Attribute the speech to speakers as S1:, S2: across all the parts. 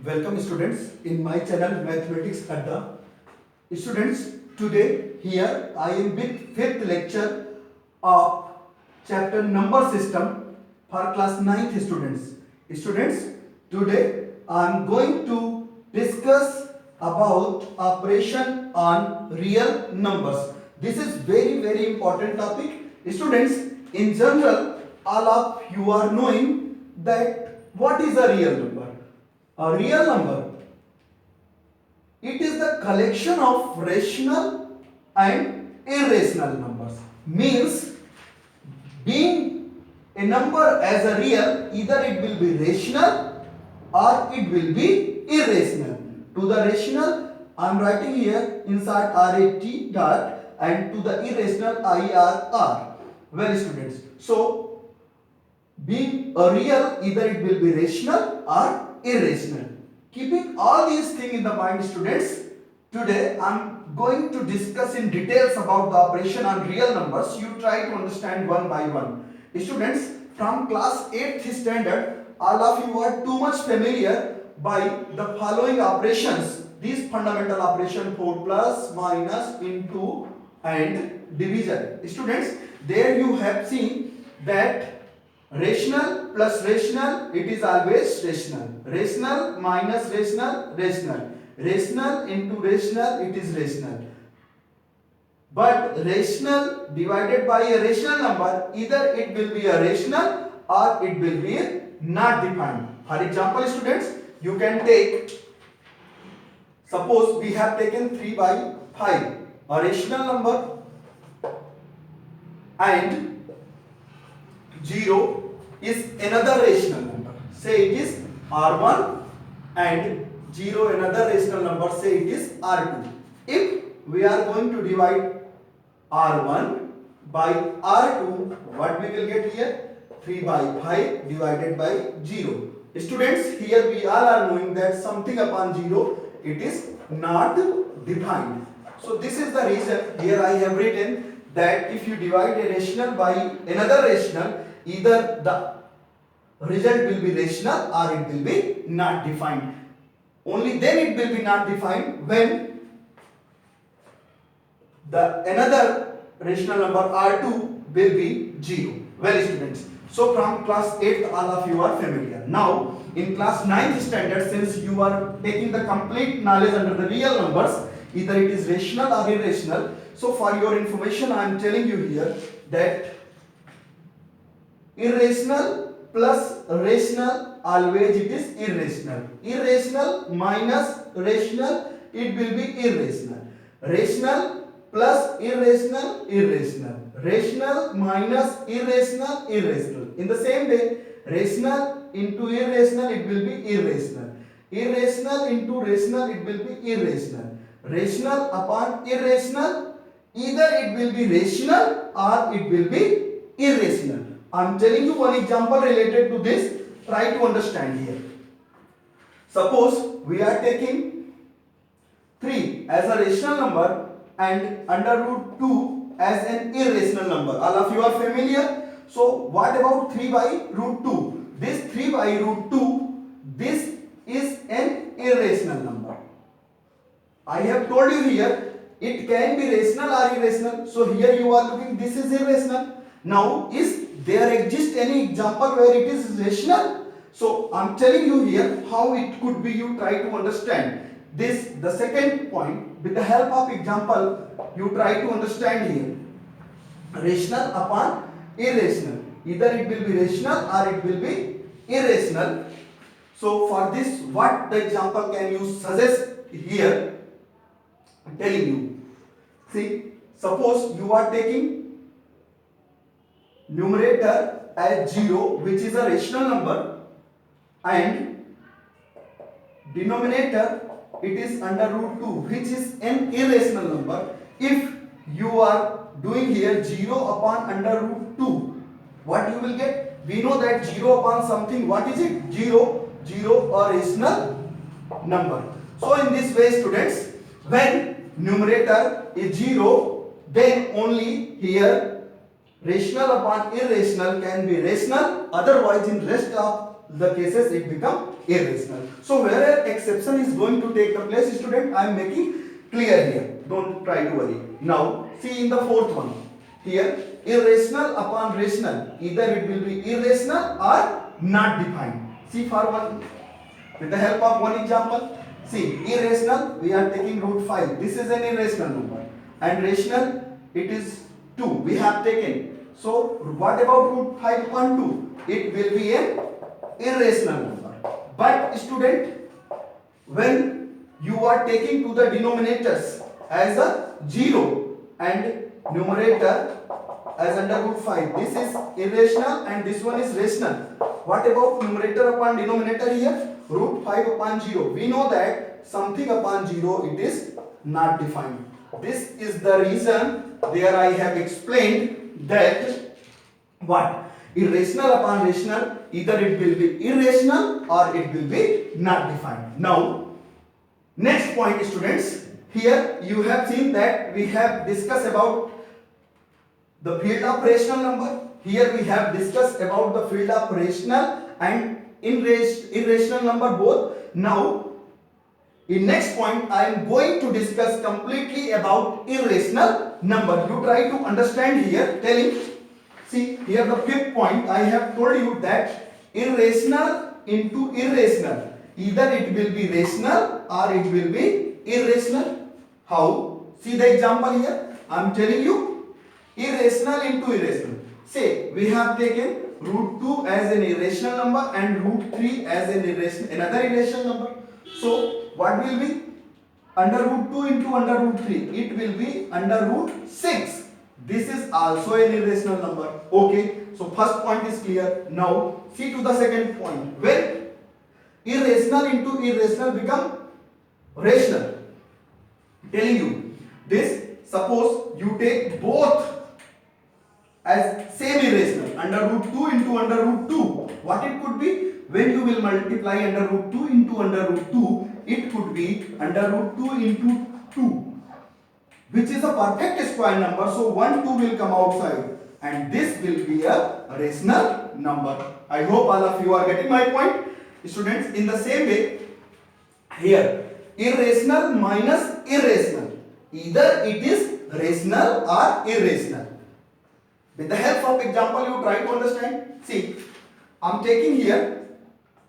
S1: Welcome students in my channel Mathematics Adda. Students, today here I am with fifth lecture of chapter number system for class 9th students. Students, today I am going to discuss about operation on real numbers. This is very important topic. Students, in general all of you are knowing that what is a real number? A real number, it is the collection of rational and irrational numbers. Means, being a number as a real, either it will be rational or it will be irrational. To the rational, I am writing here inside RAT dot, and to the irrational IRR. Well students, so being a real, either it will be rational or irrational. Keeping all these things in the mind, students, today I am going to discuss in details about the operation on real numbers. You try to understand one by one. Students, from class 8th standard, all of you are too much familiar by the following operations. These fundamental operation for plus, minus, into and division. Students, there you have seen that rational plus rational, it is always rational. Rational minus rational, rational. Rational into rational, it is rational. But rational divided by a rational number, either it will be a rational or it will be a not defined. For example, students, you can take, suppose we have taken 3 by 5, a rational number, and 0 is another rational number. Say it is R1 and 0 another rational number, say it is R2. If we are going to divide R1 by R2, what we will get here? 3 by 5 divided by 0. Students, here we all are knowing that something upon 0, it is not defined. So this is the reason here I have written that if you divide a rational by another rational, either the result will be rational or it will be not defined. Only then it will be not defined when the another rational number R2 will be 0. Well students, so from class 8th all of you are familiar. Now in class 9th standard, since you are taking the complete knowledge under the real numbers, either it is rational or irrational. So for your information I am telling you here that irrational plus rational, always it is irrational. Irrational minus rational, it will be irrational. Rational plus irrational, irrational. Rational minus irrational, irrational. In the same way, rational into irrational, it will be irrational. Irrational into rational, it will be irrational. Rational upon irrational, either it will be rational or it will be irrational. I am telling you one example related to this. Try to understand here. Suppose we are taking 3 as a rational number and under root 2 as an irrational number. All of you are familiar. So what about 3 by root 2? This 3 by root 2, this is an irrational number. I have told you here, it can be rational or irrational. So here you are looking, this is irrational. Now is there exists any example where it is rational? So I am telling you here how it could be. You try to understand this. The second point, with the help of example, you try to understand here. Rational upon irrational, either it will be rational or it will be irrational. So for this, what the example can you suggest here? I am telling you. See, suppose you are taking numerator as 0, which is a rational number, and denominator it is under root 2, which is an irrational number. If you are doing here 0 upon under root 2, what you will get? We know that 0 upon something, what is it? 0, 0 a rational number. So in this way students, when numerator is 0, then only here rational upon irrational can be rational. Otherwise in rest of the cases it become irrational. So where exception is going to take the place, student, I am making clear here. Don't try to worry. Now see in the fourth one. Here irrational upon rational. Either it will be irrational or not defined. See for one, with the help of one example. See, irrational, we are taking root 5. This is an irrational number. And rational, it is 2. We have taken. So, what about root 5 upon 2? It will be an irrational number. But student, when you are taking to the denominators as a 0 and numerator as under root 5, this is irrational and this one is rational. What about numerator upon denominator here? Root 5 upon 0. We know that something upon 0 it is not defined. This is the reason there I have explained that what? Irrational upon rational, either it will be irrational or it will be not defined. Now, next point students, here you have seen that we have discussed about the field of rational number. Here we have discussed about the field of rational and irrational number both. Now, in next point, I am going to discuss completely about irrational number. You try to understand here, telling, see here the fifth point, I have told you that irrational into irrational. Either it will be rational or it will be irrational. How? See the example here. I am telling you irrational into irrational. Say we have taken root 2 as an irrational number and root 3 as an another irrational number. So what will be? Under root 2 into under root 3, it will be under root 6. This is also an irrational number. Okay, so first point is clear. Now see to the second point. When irrational into irrational become rational, telling you this, suppose you take both as same irrational, under root 2 into under root 2. What it could be? When you will multiply under root 2 into under root 2, it could be under root 2 into 2, which is a perfect square number. So 1, 2 will come outside and this will be a rational number. I hope all of you are getting my point. Students, in the same way, here irrational minus irrational, either it is rational or irrational. With the help of example, you try to understand. See, I am taking here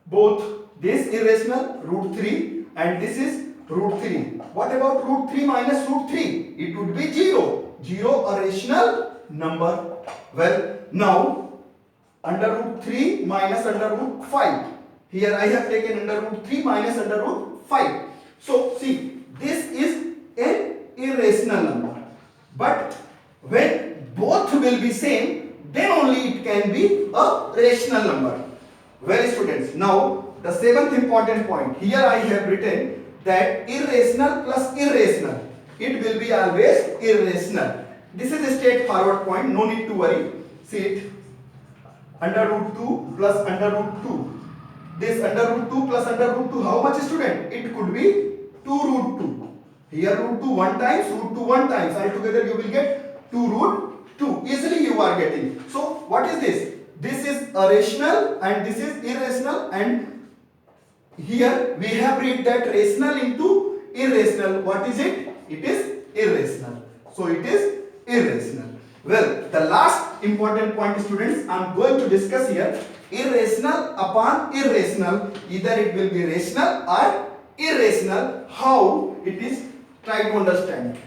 S1: both this irrational root 3 and this is root 3. What about root 3 minus root 3? It would be 0. 0 a rational number. Well, now under root 3 minus under root 5. Here I have taken under root 3 minus under root 5. So see, this is an irrational number. But when both will be same, then only it can be a rational number. Well students, now the seventh important point. Here I have written that irrational plus irrational, it will be always irrational. This is a straightforward point, no need to worry. See it, under root 2 plus under root 2. This under root 2 plus under root 2, how much student? It could be 2 root 2. Here root 2 one times, root 2 one times. Altogether you will get 2 root 2. Easily you are getting. So what is this? This is a rational and this is irrational, and here we have read that rational into irrational. What is it? It is irrational. So it is irrational. Well, the last important point students, I am going to discuss here, irrational upon irrational. Either it will be rational or irrational. How it is? Try to understand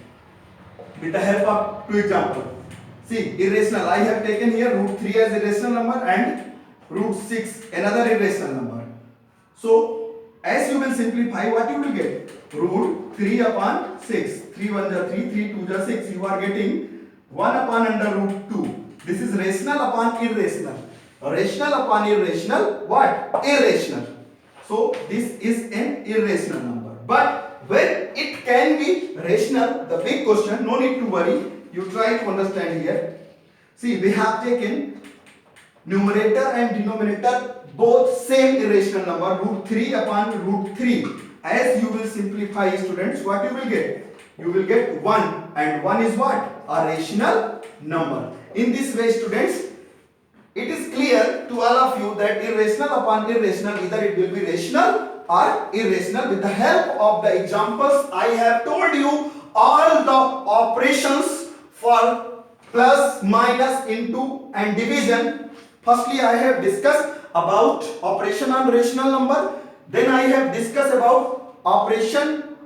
S1: with the help of two examples. See, irrational, I have taken here root 3 as irrational number and root 6 another irrational number. So as you will simplify, what you will get? Root 3 upon 6. 3 1 are 3, 3 2 are 6. You are getting 1 upon under root 2. This is rational upon irrational. Rational upon irrational, what? Irrational. So this is an irrational number. But when it can be rational, the big question, no need to worry. You try to understand here. See, we have taken numerator and denominator both same irrational number, root 3 upon root 3. As you will simplify students, what you will get? You will get 1, and 1 is what? A rational number. In this way students, it is clear to all of you that irrational upon irrational, either it will be rational or irrational. With the help of the examples, I have told you all the operations for plus, minus, into and division. Firstly, I have discussed about operation on rational number. Then I have discussed about operation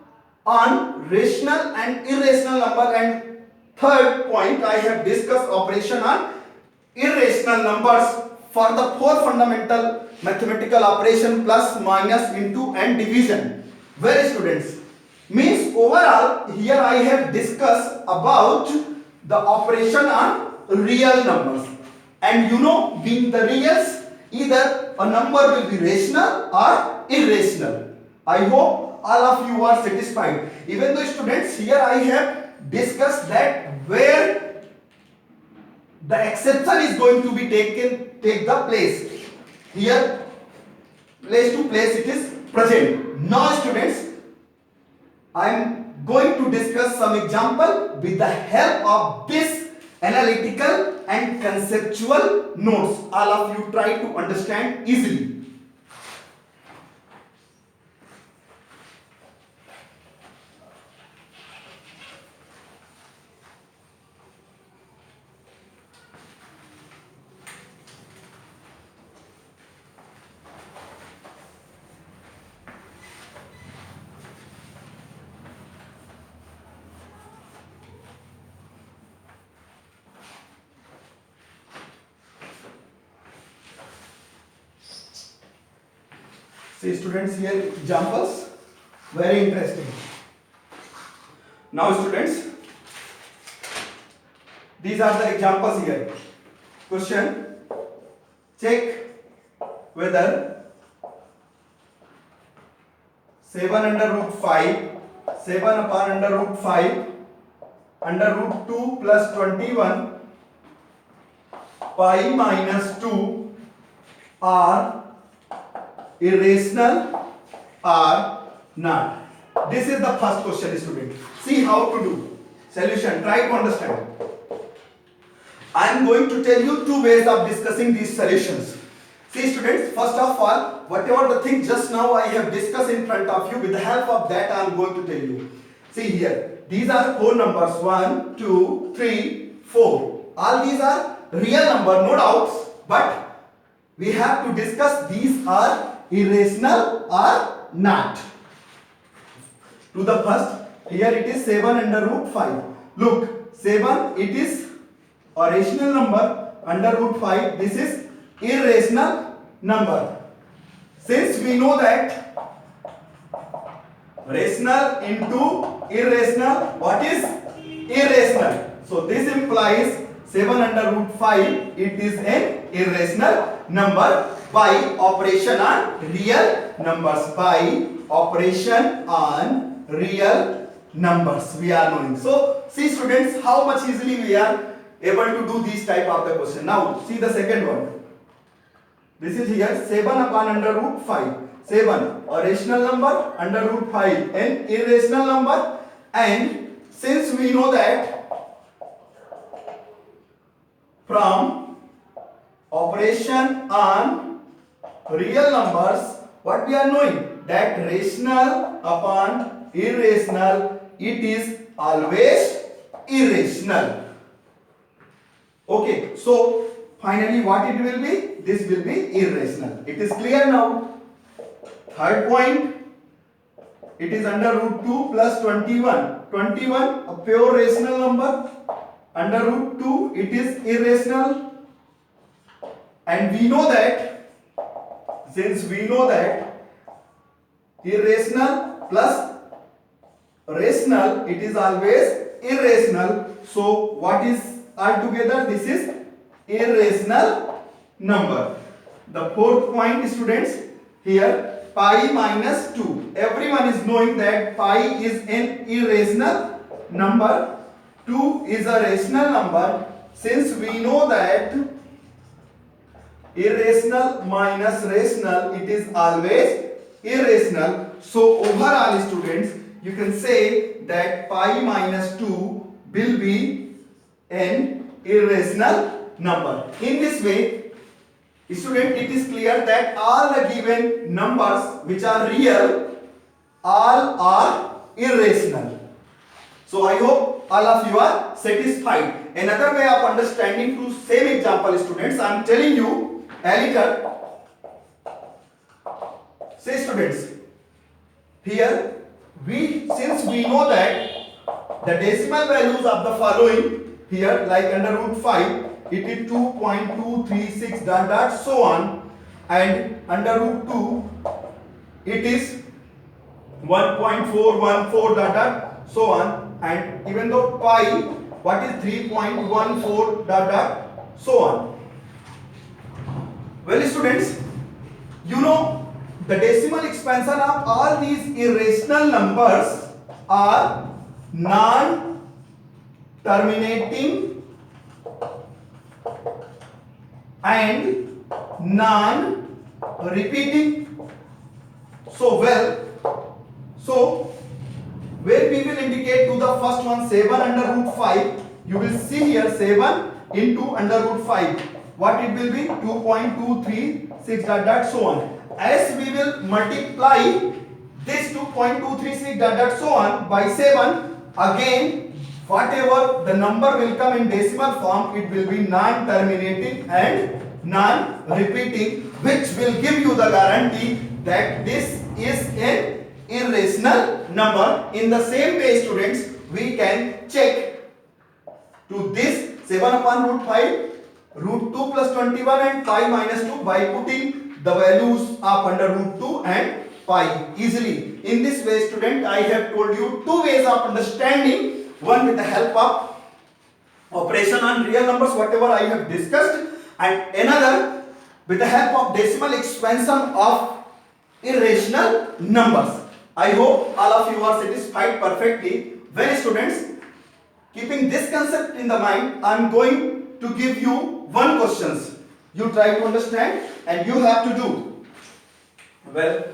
S1: on rational and irrational number, and third point I have discussed operation on irrational numbers for the four fundamental mathematical operation plus, minus, into and division. Where students? Means overall here I have discussed about the operation on real numbers, and you know, being the reals, either a number will be rational or irrational. I hope all of you are satisfied. Even though students, here I have discussed that where the exception is going to be take the place. Here place to place it is present. Now students, I am going to discuss some example with the help of this analytical and conceptual notes. All of you try to understand easily. See students, here examples, very interesting. Now students, these are the examples here. Question: check whether 7 under root 5, 7 upon under root 5, under root 2 plus 21, pi minus 2 are irrational or not. This is the first question, student. See how to do. Solution. Try to understand. I am going to tell you two ways of discussing these solutions. See students, first of all, whatever the thing just now I have discussed in front of you, with the help of that I am going to tell you. See here, these are four numbers, 1, 2, 3, 4. All these are real number, no doubts, but we have to discuss these are irrational or not. To the first, here it is 7 under root 5. Look, 7, it is a rational number, under root 5, this is irrational number. Since we know that rational into irrational, what is irrational? So this implies 7 under root 5, it is an irrational number by operation on real numbers. By operation on real numbers, we are knowing. So see students, how much easily we are able to do this type of the question. Now see the second one. This is here 7 upon under root 5. 7, a rational number, under root 5, an irrational number, and since we know that from operation on real numbers, what we are knowing, that rational upon irrational, it is always irrational. Okay, so finally what it will be? This will be irrational. It is clear now. Third point, it is under root 2 plus 21. 21, a pure rational number. Under root 2, it is irrational. And we know that, since we know that irrational plus rational, it is always irrational. So what is altogether? This is irrational number. The fourth point, students, here pi minus 2. Everyone is knowing that pi is an irrational number, 2 is a rational number. Since we know that irrational minus rational, it is always irrational. So overall students, you can say that pi minus 2 will be an irrational number. In this way, Student, it is clear that all the given numbers which are real, all are irrational. So I hope all of you are satisfied. Another way of understanding to same example, students, I am telling you a little. Say students, here since we know that the decimal values of the following here, like under root 5, it is 2.236 dot dot so on, and under root 2 it is 1.414 dot dot so on, and even though pi, what is 3.14 dot dot so on. Well students, you know the decimal expansion of all these irrational numbers are non-terminating and non-repeating. So where we will indicate to the first one 7 under root 5, you will see here 7 into under root 5. What it will be? 2.236 dot dot so on. As we will multiply this 2.236 dot dot so on by 7, again whatever the number will come in decimal form, it will be non-terminating and non-repeating, which will give you the guarantee that this is an irrational number. In the same way, students, we can check to this 7 upon root 5, root 2 plus 21 and pi minus 2 by putting the values of under root 2 and pi easily. In this way, student, I have told you two ways of understanding. One with the help of operation on real numbers, whatever I have discussed, and another with the help of decimal expansion of irrational numbers. I hope all of you are satisfied perfectly. Well students, keeping this concept in the mind, I am going to give you one questions. You try to understand and you have to do. Well,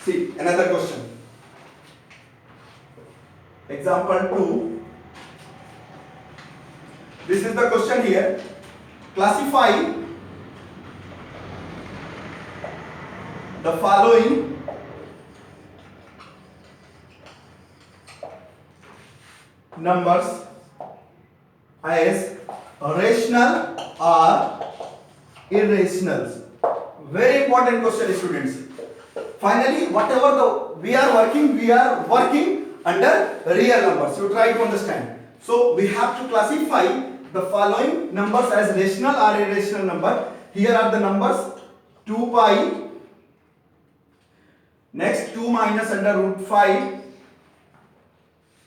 S1: see another question. Example 2. This is the question here. Classify the following numbers as rational or irrational. Very important question, students. Finally, whatever we are working under real numbers. You try to understand. So we have to classify the following numbers as rational or irrational number. Here are the numbers 2 pi, next 2 minus under root 5,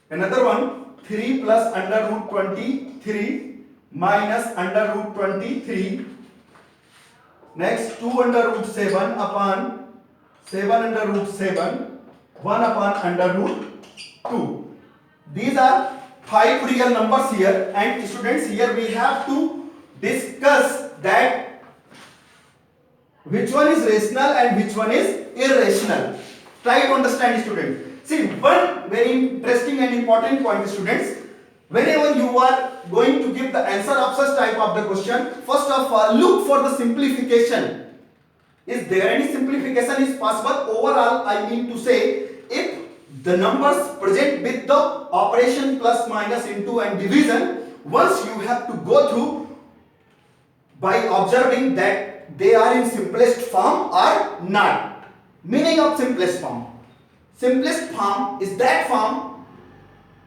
S1: another one 3 plus under root 23 minus under root 23, next 2 under root 7 upon 7 under root 7, 1 upon under root 2. These are 5 real numbers here, and students, here we have to discuss that which one is rational and which one is irrational. Try to understand, students. See, one very interesting and important point, students. Whenever you are going to give the answer of such type of the question, first of all, look for the simplification. Is there any simplification is possible? Overall, I mean to say, if the numbers present with the operation plus, minus, into and division, once you have to go through by observing that they are in simplest form or not. Meaning of simplest form. Simplest form is that form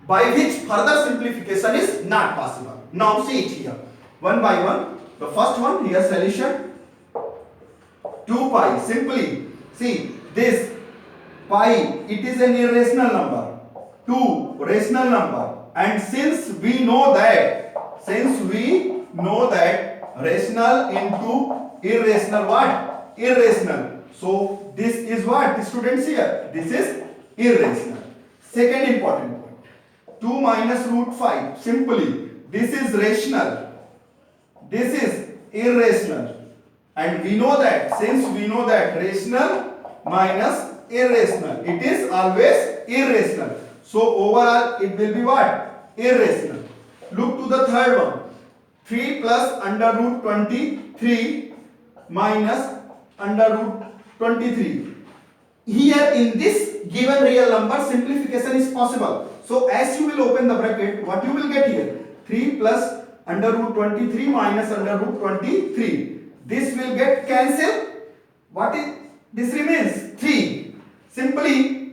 S1: by which further simplification is not possible. Now see it here. One by one. The first one here, solution. 2 pi. Simply see this pi, it is an irrational number. 2 rational number. And since we know that rational into irrational, what? Irrational. So this is what, students, here? This is irrational. Second important point. 2 minus root 5. Simply, this is rational. This is irrational. And we know that, since we know that rational minus irrational, it is always irrational. So overall it will be what? Irrational. Look to the third one. 3 plus under root 23 minus under root 23. Here in this given real number, simplification is possible. So as you will open the bracket, what you will get here? 3 plus under root 23 minus under root 23. This will get cancelled. What is this remains? 3. Simply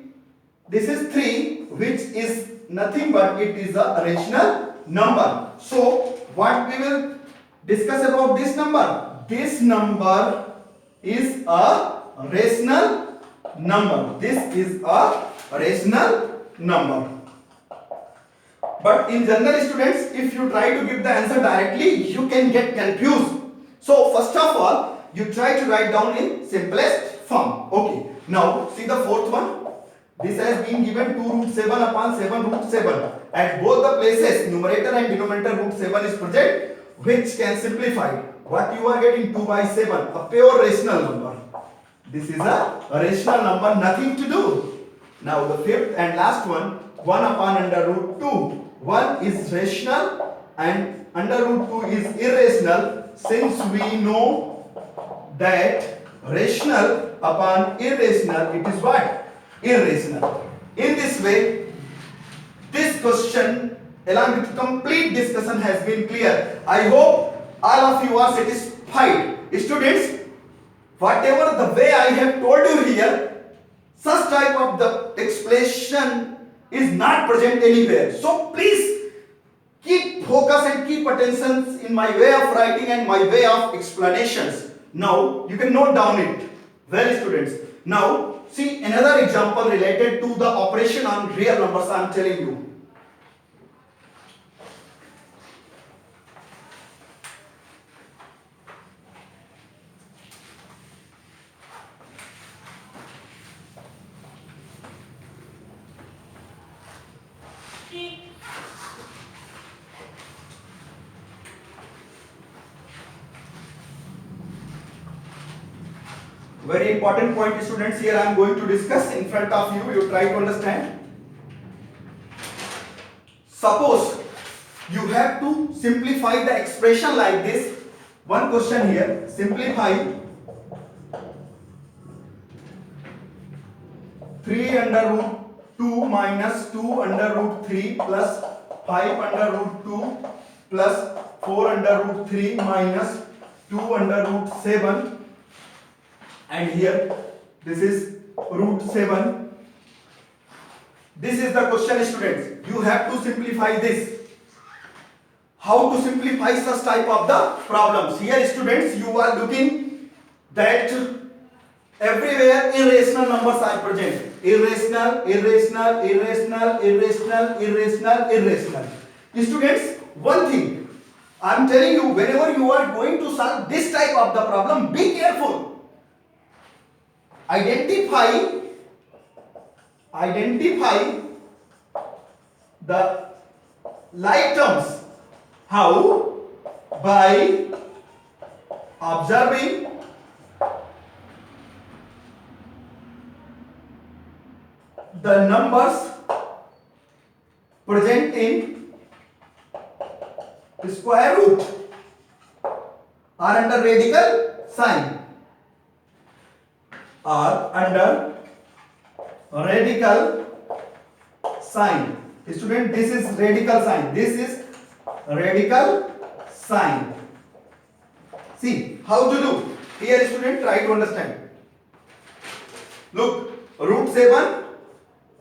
S1: this is 3, which is nothing but it is a rational number. So what we will discuss about this number? This number is a rational number. This is a rational number. But in general, students, if you try to give the answer directly, you can get confused. So first of all, you try to write down in simplest form. Okay. Now see the fourth one. This has been given 2 root 7 upon 7 root 7. At both the places, numerator and denominator root 7 is present, which can simplify. What you are getting? 2 by 7, a pure rational number. This is a rational number, nothing to do. Now the fifth and last one, 1 upon under root 2. 1 is rational and under root 2 is irrational. Since we know that rational upon irrational, it is what? Irrational. In this way, this question along with complete discussion has been clear. I hope all of you are satisfied. Students, whatever the way I have told you here, such type of the explanation is not present anywhere. So please keep focus and keep attention in my way of writing and my way of explanations. Now you can note down it. Well, students, now see another example related to the operation on real numbers I am telling you. Very important point, students, here I am going to discuss in front of you. You try to understand. Suppose you have to simplify the expression like this. One question here. Simplify 3 under root 2 minus 2 under root 3 plus 5 under root 2 plus 4 under root 3 minus 2 under root 7. And here this is root 7. This is the question, students. You have to simplify this. How to simplify such type of the problems? Here, students, you are looking that everywhere irrational numbers are present. Irrational, irrational, irrational, irrational, irrational, irrational. Students, one thing I am telling you, whenever you are going to solve this type of the problem, be careful. Identify the like terms. How? By observing the numbers present in square root or under radical sign. Or under radical sign. Student, this is radical sign. This is radical sign. See how to do. Here, student, try to understand. Look, root 7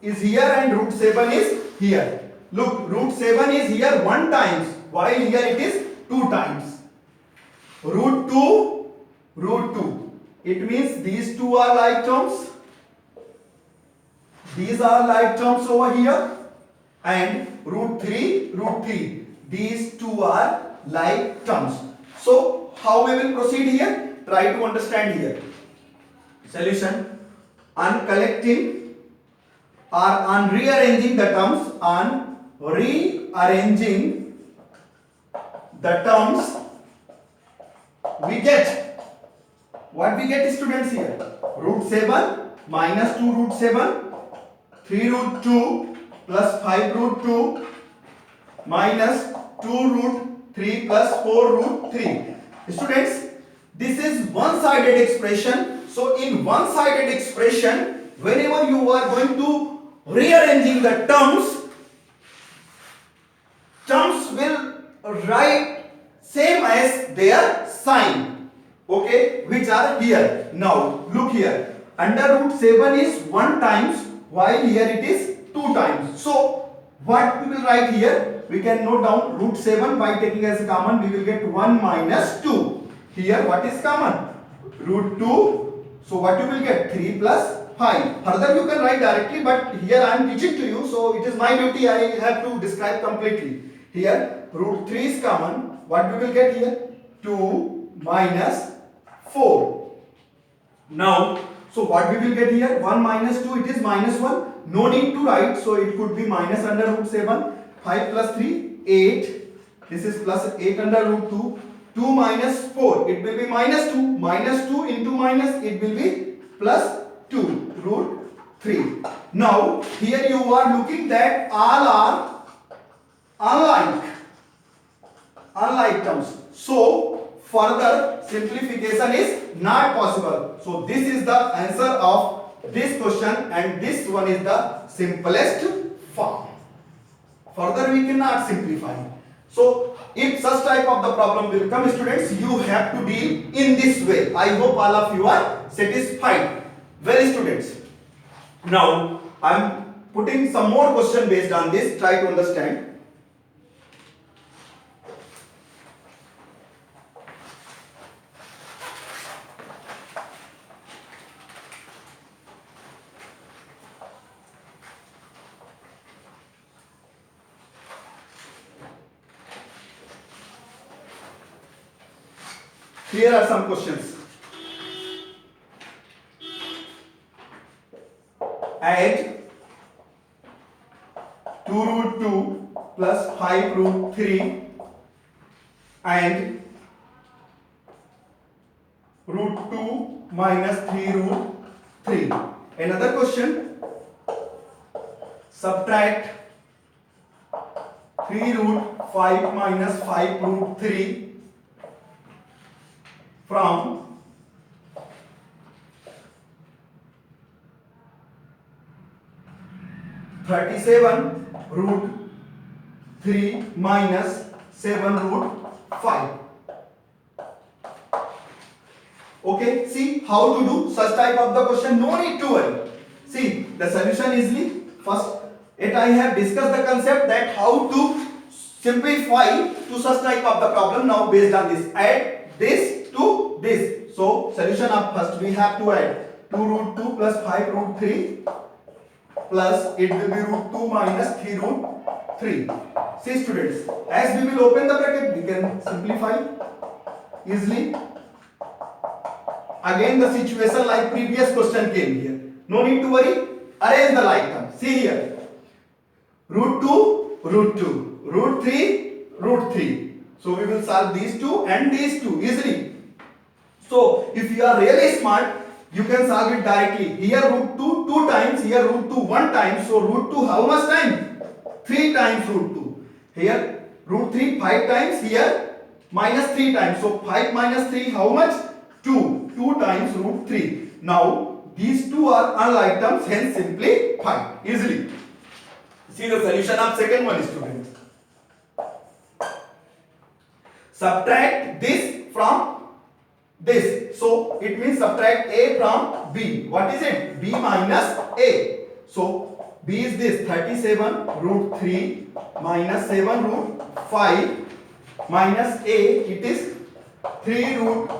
S1: is here and root 7 is here. Look, root 7 is here 1 times, while here it is 2 times. Root 2, root 2. It means these two are like terms. These are like terms over here. And root 3, root 3. These two are like terms. So, how we will proceed here? Try to understand here. Solution. On collecting or on rearranging the terms, on rearranging the terms, we get what we get students here? Root 7 minus 2 root 7, 3 root 2 plus 5 root 2 minus 2 root 3 plus 4 root 3. Students, this is one-sided expression. So in one-sided expression, whenever you are going to rearranging the terms will write same as their sign, okay, which are here. Now look here, under root 7 is 1 times, while here it is 2 times. So what we will write here, we can note down root 7 by taking as common, we will get 1 minus 2. Here what is common? Root 2. So what you will get? 3 plus 5. Further you can write directly, but here I am teaching to you, so it is my duty, I have to describe completely. Here root 3 is common. What we will get here? 2 minus 4. Now, so what we will get here? 1 minus 2, it is minus 1. No need to write, so it could be minus under root 7. 5 plus 3, 8. This is plus 8 under root 2. 2 minus 4, it will be minus 2. Minus 2 into minus, it will be plus 2 root 3. Now, here you are looking that all are unlike terms. So, further simplification is not possible. So, this is the answer of this question, and this one is the simplest form. Further we cannot simplify. So if such type of the problem will come, students, you have to deal in this way. I hope all of you are satisfied. Well, students, now I am putting some more question based on this. Try to understand. Here are some questions. Add 2 root 2 plus 5 root 3 and root 2 minus 3 root 3. Another question. Subtract 3 root 5 minus 5 root 3 from 37 root 3 minus 7 root 5. Okay, see how to do such type of the question. No need to worry. See the solution easily. First, I have discussed the concept that how to simplify to such type of the problem. Now based on this, add this to this. So solution of first we have to add 2 root 2 plus 5 root 3 plus it will be root 2 minus 3 root 3. See students, as we will open the bracket, we can simplify easily. Again the situation like previous question came here. No need to worry. Arrange the like term. See here. Root 2, root 2, root 3, root 3. So we will solve these two and these two easily. So if you are really smart, you can solve it directly. Here root 2 2 times, here root 2 1 time. So root 2 how much time? 3 times root 2. Here root 3 5 times, here minus 3 times. So 5 minus 3 how much? 2. 2 times root 3. Now these two are unlike terms, hence simplify easily. See the solution of second one, students. Subtract this from this. So it means subtract A from B. What is it? B minus A. So B is this 37 root 3 minus 7 root 5 minus A, it is 3 root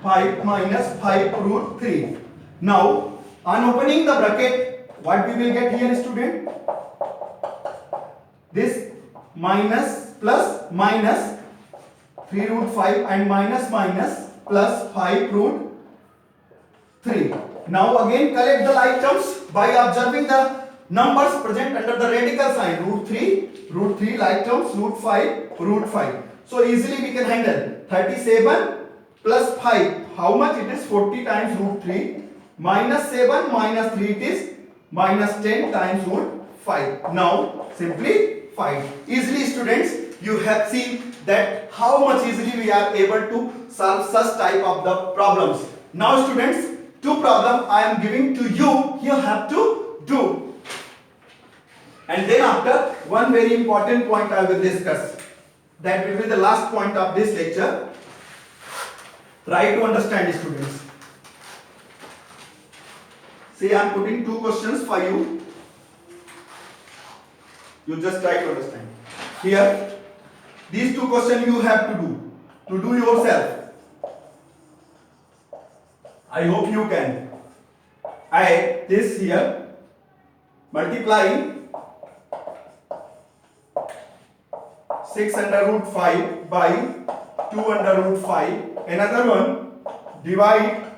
S1: 5 minus 5 root 3. Now on opening the bracket, what we will get here, student? This minus plus minus 3 root 5 and minus minus plus 5 root 3. Now again collect the like terms by observing the numbers present under the radical sign. Root 3 like terms, root 5, root 5. So easily we can handle 37 plus 5. How much it is? 40 times root 3. Minus 7 minus 3 it is minus 10 times root 5. Now simply find. Easily students, you have seen that how much easily we are able to solve such type of the problems. Now students, two problems I am giving to you, you have to do. And then after, one very important point I will discuss. That will be the last point of this lecture. Try to understand students. See, I am putting two questions for you. You just try to understand. Here, these two questions you have to do yourself. I hope you can. This here, multiplying 6 under root 5 by 2 under root 5. Another one, divide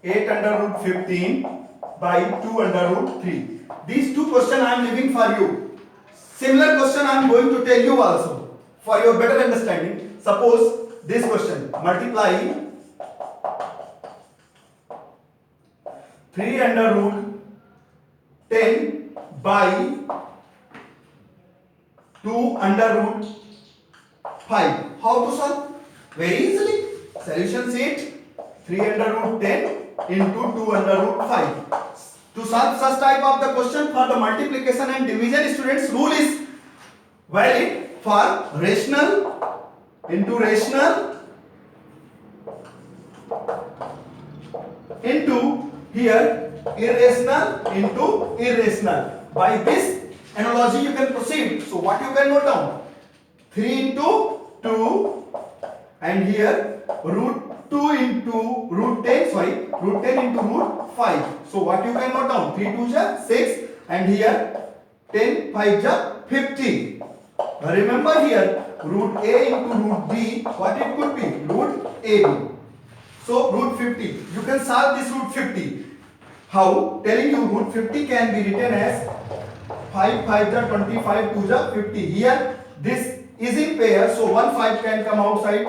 S1: 8 under root 15 by 2 under root 3. These two questions I am leaving for you. Similar question I am going to tell you also for your better understanding. Suppose this question, multiply 3 under root 10 by 2 under root 5. How to solve? Very easily. Solution sheet, 3 under root 10 into 2 under root 5. To solve such type of the question for the multiplication and division, students, rule is valid for rational into rational into here irrational into irrational. By this analogy you can proceed. So what you can note down? 3 into 2 and here root 2 into root 10, root 10 into root 5. So what you can note down? 3 2 is 6 and here 10 5 is 50. Remember here root a into root b, what it could be? Root ab. So root 50. You can solve this root 50. How? Telling you root 50 can be written as 5 5 is 25, 2 is 50. Here this is in pair, so 1 5 can come outside.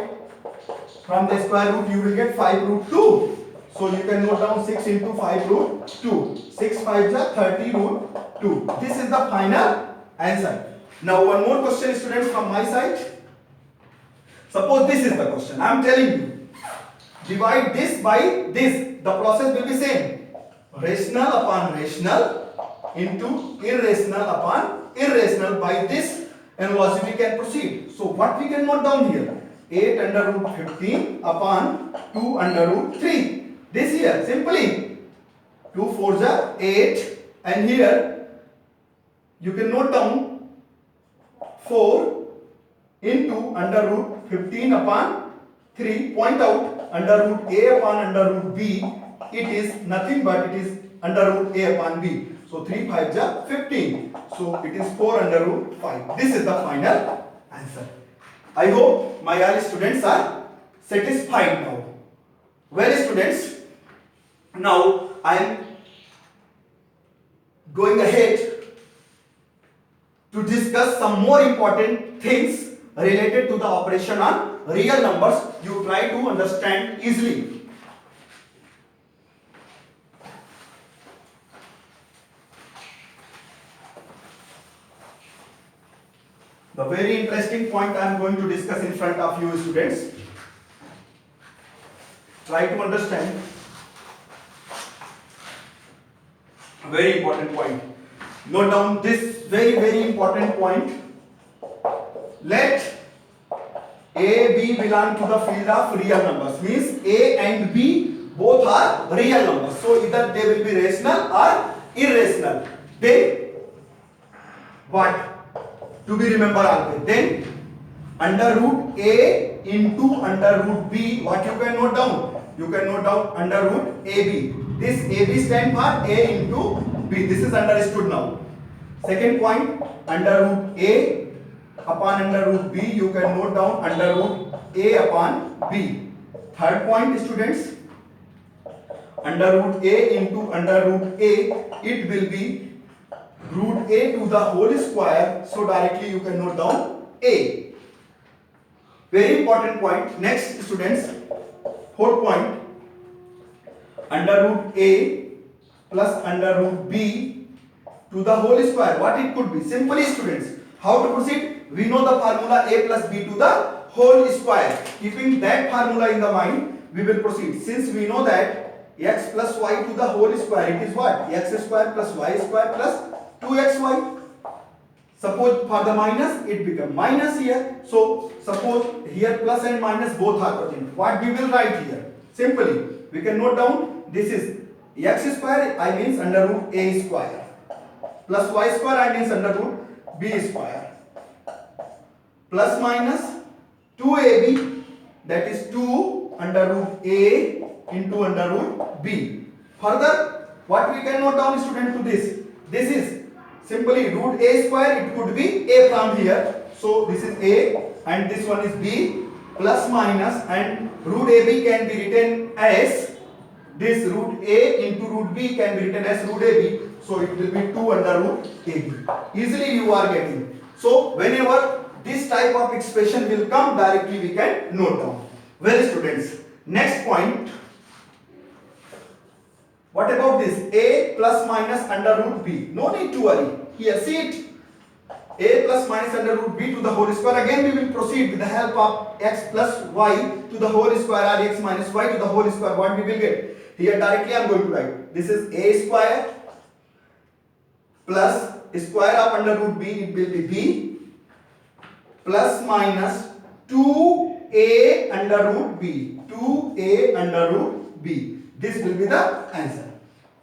S1: From the square root you will get 5 root 2. So you can note down 6 into 5 root 2. 6 5 is 30 root 2. This is the final answer. Now one more question, students, from my side. Suppose this is the question. I am telling you. Divide this by this. The process will be same. Rational upon rational into irrational upon irrational. By this analogy we can proceed. So what we can note down here? 8 under root 15 upon 2 under root 3. This here, simply 2 4 is 8 and here you can note down 4 into under root 15 upon 3. Point out under root a upon under root b, it is nothing but it is under root a upon b. So 3 5 is 15. So it is 4 under root 5. This is the final answer. I hope my all students are satisfied now. Well students, now I am going ahead to discuss some more important things related to the operation on real numbers. You try to understand easily. The very interesting point I am going to discuss in front of you students. Try to understand. A very important point. Note down this very important point. Let A, B belong to the field of real numbers. Means A and B both are real numbers. So either they will be rational or irrational. Then what? To be remembered always. Then under root A into under root B, what you can note down? You can note down under root AB. This AB stands for A into B. This is understood now. Second point, under root A upon under root B, you can note down under root A upon B. Third point, students, under root A into under root A, it will be root A to the whole square. So directly you can note down A. Very important point. Next students, fourth point, under root a plus under root b to the whole square. What it could be? Simply students, how to proceed? We know the formula a plus b to the whole square. Keeping that formula in the mind, we will proceed. Since we know that x plus y to the whole square, it is what? X square plus y square plus 2xy. Suppose for the minus, it becomes minus here. So suppose here plus and minus both are present. What we will write here? Simply, we can note down this is x square, I means under root a square, plus y square, I means under root b square, plus minus 2ab, that is 2 under root a into under root b. Further, what we can note down student to this? This is simply root a square, it could be a from here. So this is a and this one is b, plus minus, and root ab can be written as this root a into root b can be written as root ab. So it will be 2 under root ab. Easily you are getting. So whenever this type of expression will come, directly we can note down. Well students, next point. What about this? A plus minus under root b. No need to worry. Here, see it. A plus minus under root b to the whole square. Again we will proceed with the help of x plus y to the whole square or x minus y to the whole square. What we will get? Here directly I am going to write. This is a square plus square of under root b, it will be b, plus minus 2a under root b. 2a under root b. This will be the answer.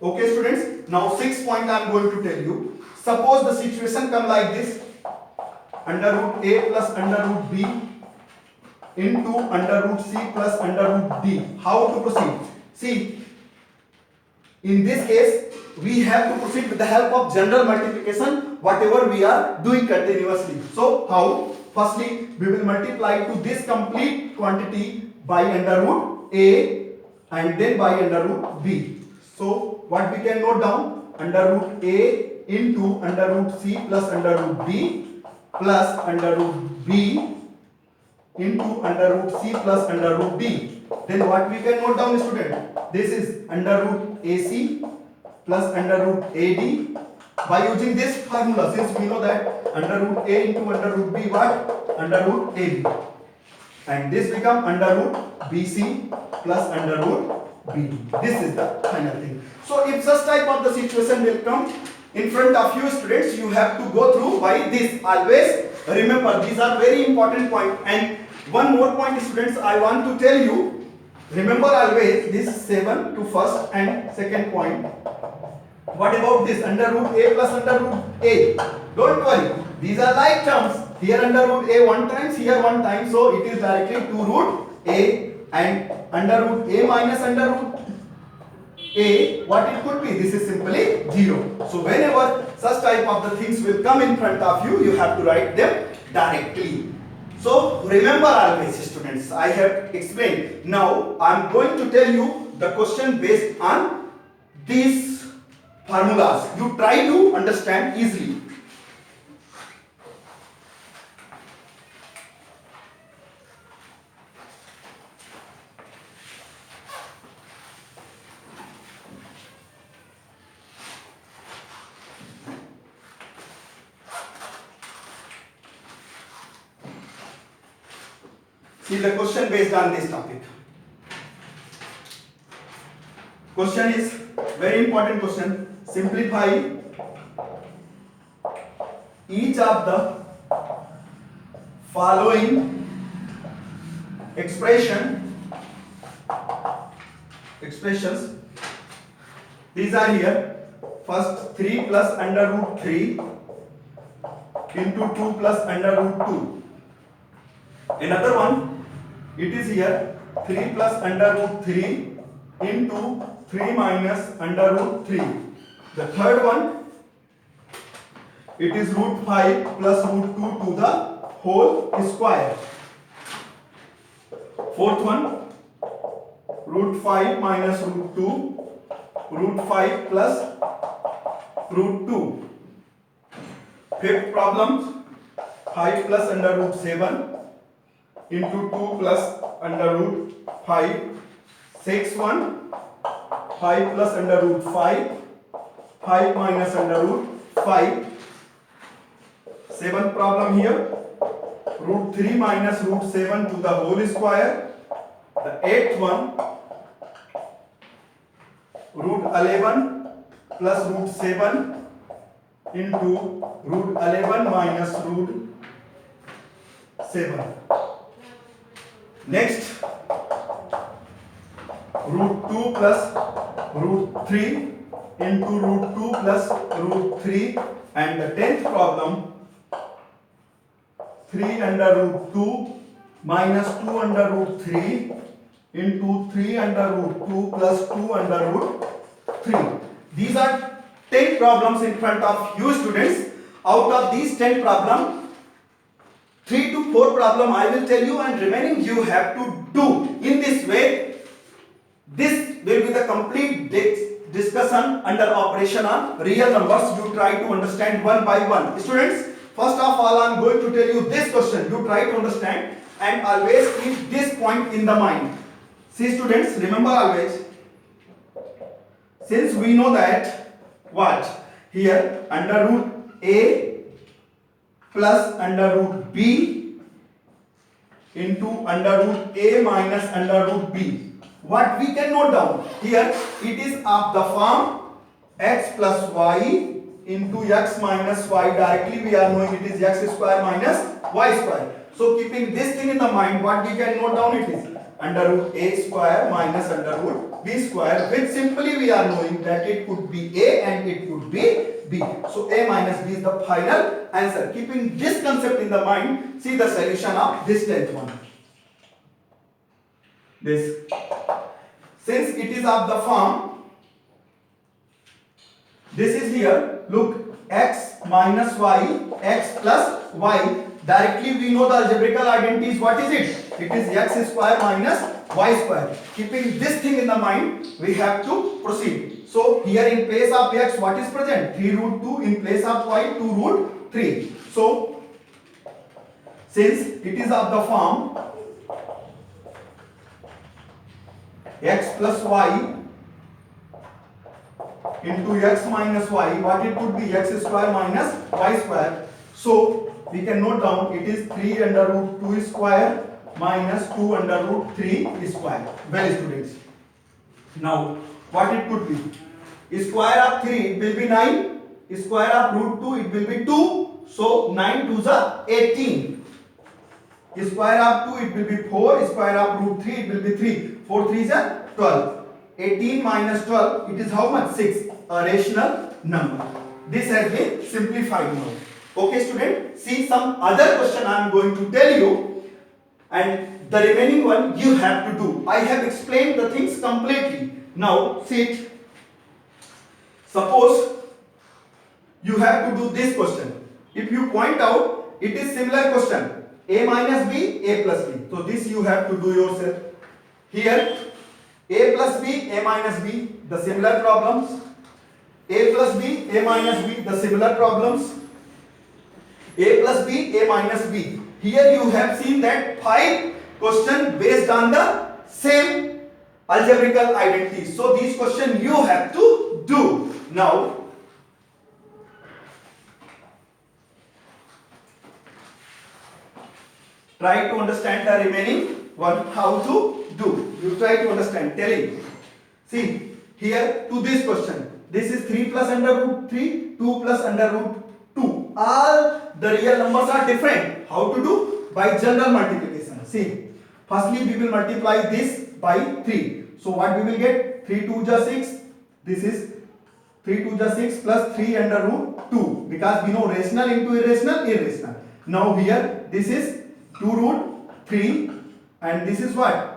S1: Okay students, now 6th point I am going to tell you. Suppose the situation come like this, under root a plus under root b into under root c plus under root d. How to proceed? See, in this case we have to proceed with the help of general multiplication, whatever we are doing continuously. So how? Firstly, we will multiply to this complete quantity by under root a and then by under root b. So what we can note down? Under root a into under root c plus under root d plus under root b into under root c plus under root d. Then what we can note down student? This is under root ac plus under root ad. By using this formula, since we know that under root a into under root b, what? Under root ab. And this become under root bc plus under root bd. This is the final thing. So if such type of the situation will come in front of you students, you have to go through by this. Always remember, these are very important points. And one more point students I want to tell you. Remember always this 7 to first and second point. What about this under root a plus under root a? Don't worry, these are like terms. Here under root a one times, here one time, so it is directly 2 root a, and under root a minus under root a, what it could be? This is simply 0. So whenever such type of the things will come in front of you, you have to write them directly. So remember always students, I have explained. Now I am going to tell you the question based on these formulas. You try to understand easily. See the question based on this topic. Question is very important question. Simplify each of the following expressions. These are here. First 3 plus under root 3 into 2 plus under root 2. Another one, it is here 3 plus under root 3 into 3 minus under root 3. The third one, it is root 5 plus root 2 to the whole square. Fourth one, root 5 minus root 2, root 5 plus root 2. Fifth problem, 5 plus under root 7
S2: into 2 plus under root 5. 6 1, 5 plus under root 5, 5 minus under root 5. 7th problem here, root 3 minus root 7 to the whole square. The 8th one, root 11 plus root 7 into root 11 minus root 7. Next, root 2 plus root 3 into root 2 plus root 3, and the 10th problem, 3 under root 2 minus 2 under root 3 into 3 under root 2 plus 2 under root 3. These are 10 problems in front of you students. Out of these 10 problems, 3 to 4 problem I will tell you, and remaining you have to do. In this way, this will be the complete discussion under operation on real numbers. You try to understand one by one. Students, first of all I am going to tell you this question. You try to understand and always keep this point in the mind. See students, remember always, since we know that what? Here under root A plus under root B into under root A minus under root B. What we can note down? Here it is of the form x plus y into x minus y. Directly we are knowing it is x square minus y square. So keeping this thing in the mind, what we can note down, it is under root A square minus under root B square, which simply we are knowing that it could be A and it could be B. So A minus B is the final answer. Keeping this concept in the mind, see the solution of this 10th one. This, since it is of the form, this is here, look, x minus y, x plus y. Directly we know the algebraical identities. What is it? It is x square minus y square. Keeping this thing in the mind, we have to proceed. So here in place of x, what is present? 3 root 2. In place of y, 2 root 3. So since it is of the form x plus y into x minus y, what it would be? X square minus y square. So we can note down it is 3 under root 2 square minus 2 under root 3 square. Well students, now what it could be? Square of 3 it will be 9, square of root 2 it will be 2, so 9 2s are 18. Square of 2 it will be 4, square of root 3 it will be 3, 4 3s are 12. 18 minus 12, it is how much? 6, a rational number. This has been simplified now. Okay student, see some other question I am going to tell you, and the remaining one you have to do. I have explained the things completely. Now see it. Suppose you have to do this question. If you point out, it is similar question. A minus B, A plus B. So this you have to do yourself. Here A plus B, A minus B, the similar problems. A plus B, A minus B, the similar problems. A plus B, A minus B. Here you have seen that 5 questions based on the same algebraical identities. So these questions you have to do. Now try to understand the remaining one, how to do. You try to understand, telling. See here to this question. This is 3 plus under root 3, 2 plus under root 2. All the real numbers are different. How to do? By general multiplication. See, firstly we will multiply this by 3. So what we will get? 3 2 is 6. This is 3 2 is 6 plus 3 under root 2. Because we know rational into irrational, irrational. Now here this is 2 root 3 and this is what?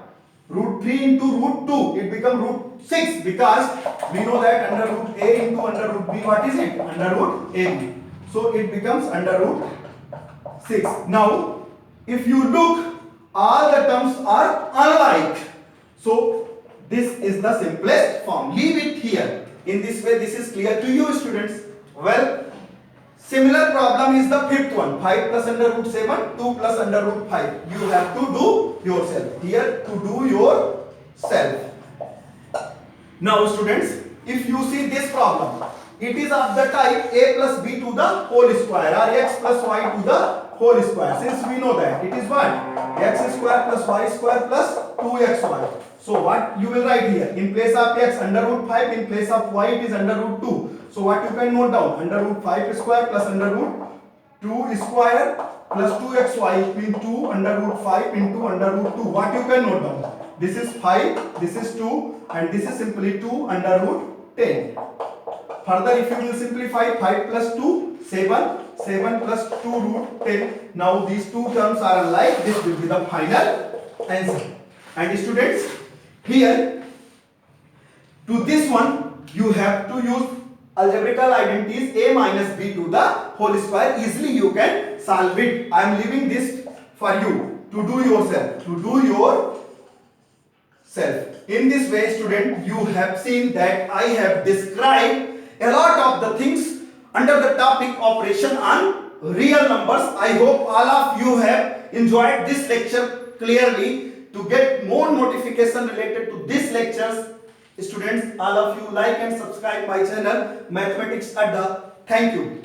S2: Root 3 into root 2. It becomes root 6 because we know that under root A into under root B, what is it? Under root AB. So it becomes under root 6. Now if you look, all the terms are unlike. So this is the simplest form. Leave it here. In this way this is clear to you students. Well, Similar problem is the fifth one. 5 plus under root 7, 2 plus under root 5. You have to do yourself. Here to do yourself. Now students, if you see this problem, it is of the type a plus b to the whole square or x plus y to the whole square. Since we know that it is what? X square plus y square plus 2xy. So what you will write here? In place of x under root 5, in place of y it is under root 2. So what you can note down? Under root 5 square plus under root 2 square plus 2xy equal 2 under root 5 into under root 2. What you can note down? This is 5, this is 2 and this is simply 2 under root 10. Further if you will simplify 5 plus 2, 7, 7 plus 2 root 10. Now these two terms are alike. This will be the final answer. And students, here to this one you have to use algebraical identities a minus b to the whole square. Easily you can solve it. I am leaving this for you to do yourself. In this way student, you have seen that I have described a lot of the things under the topic operation on real numbers. I hope all of you have enjoyed this lecture clearly. To get more notification related to these lectures, students, all of you like and subscribe my channel Mathematics Adda. Thank you.